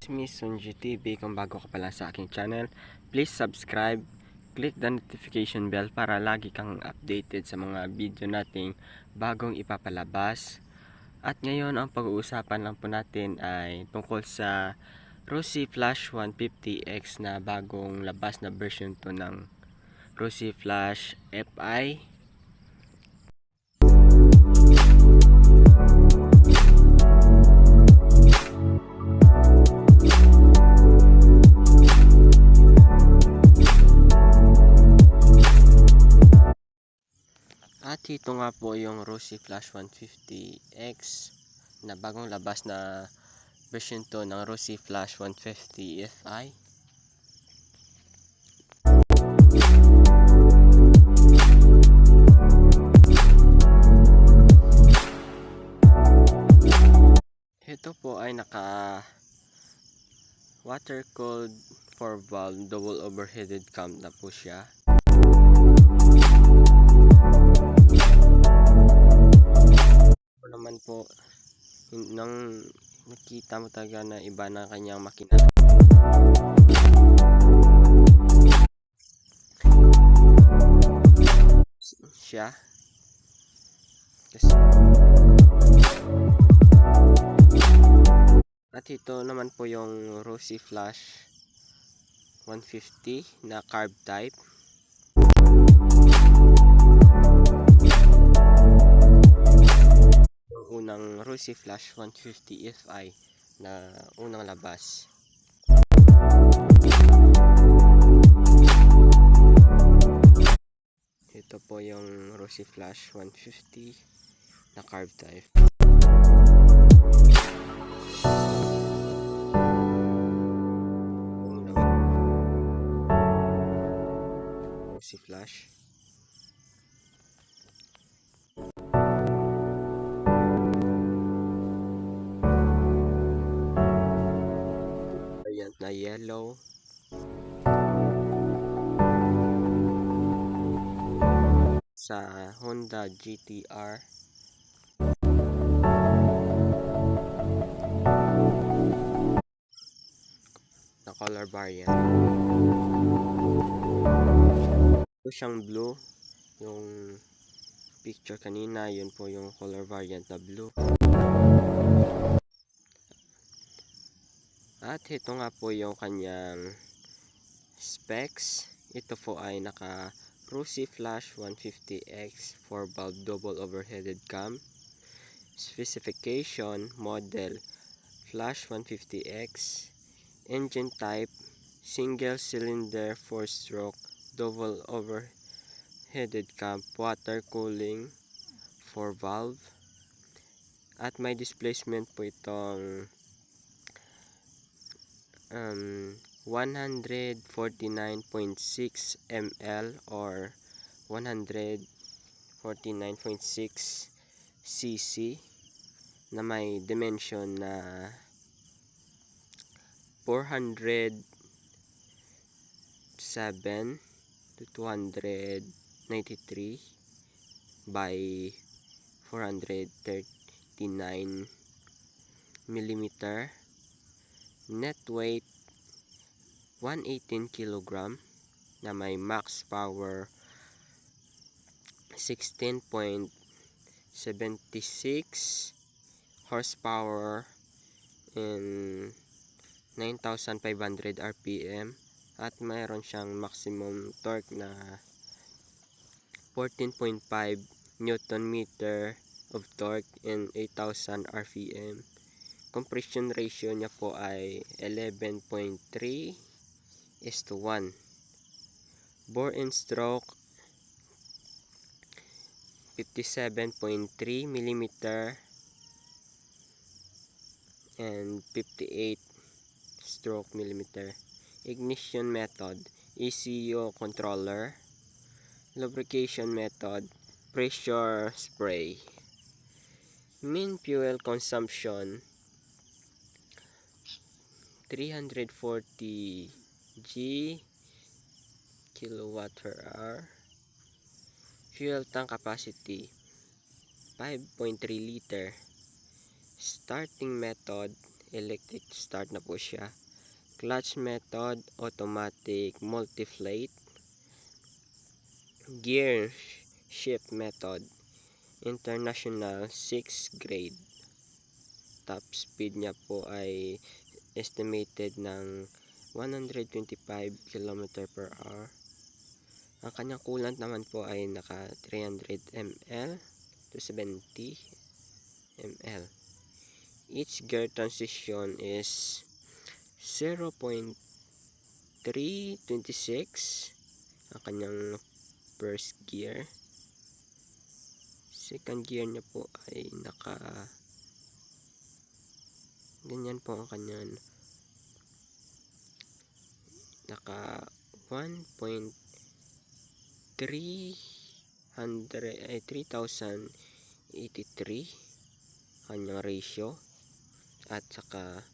me, Sunji TV. Kung bago ka pa lang sa aking channel, please subscribe, click the notification bell para lagi kang updated sa mga video nating bagong ipapalabas. At ngayon, ang pag-uusapan lang po natin ay tungkol sa Rosy Flash 150X na bagong labas na version to ng Rosy Flash FI. At ito nga po yung Rosy Flash 150X na bagong labas na version to ng Rosy Flash 150 FI. Ito po ay naka water cooled 4 valve double overheaded cam na po siya. Naman po nang nakita mo talaga na iba na kanyang makina siya kasi, at ito naman po yung Rosy Flash 150 na carb type. Unang Rosy Flash 150 FI na unang labas. Ito po yung Rosy Flash 150 na carb type. Rosy Flash. Variant na yellow. Sa Honda GTR. Na color variant. Ito siyang blue. Yung picture kanina, yun po yung color variant na blue. At ito nga po yung kanyang specs. Ito po ay naka Rosy Flash 150X 4 valve double overheaded cam. Specification model Flash 150X. Engine type single cylinder 4-stroke double overheaded cam, water cooling 4 valve. At may displacement po itong 149.6 ml or 149.6 cc na may dimension na 407 to 293 by 439 millimeter. Net weight 118 kg na may max power 16.76 horsepower and 9,500 RPM at mayroon siyang maximum torque na 14.5 Newton meter of torque and 8,000 RPM. Compression ratio niya po ay 11.3:1. Bore and stroke 57.3 mm and 58 stroke millimeter. Ignition method ECU controller. Lubrication method pressure spray. Mean fuel consumption 340 G kWh. Fuel tank capacity 5.3 liter. Starting method electric start na po siya. Clutch method, automatic multi-plate. Gear shift method, international 6 grade. Top speed niya po ay estimated ng 125 km per hour. Ang kanyang coolant naman po ay naka 300 ml to 70 ml. Each gear transition is 0.326 ang kanyang first gear. Second gear niya po ay ganyan po ang kanyang naka 3083 kanyang ratio, at saka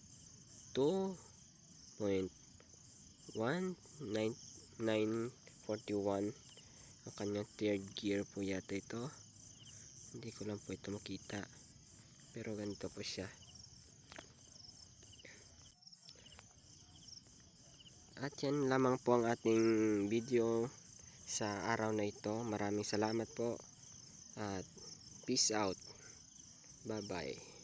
2.19941 ang kanyang third gear po yata ito. Hindi ko lang po ito makita, pero ganito po siya. At yan lamang po ang ating video sa araw na ito. Maraming salamat po at peace out. Bye bye.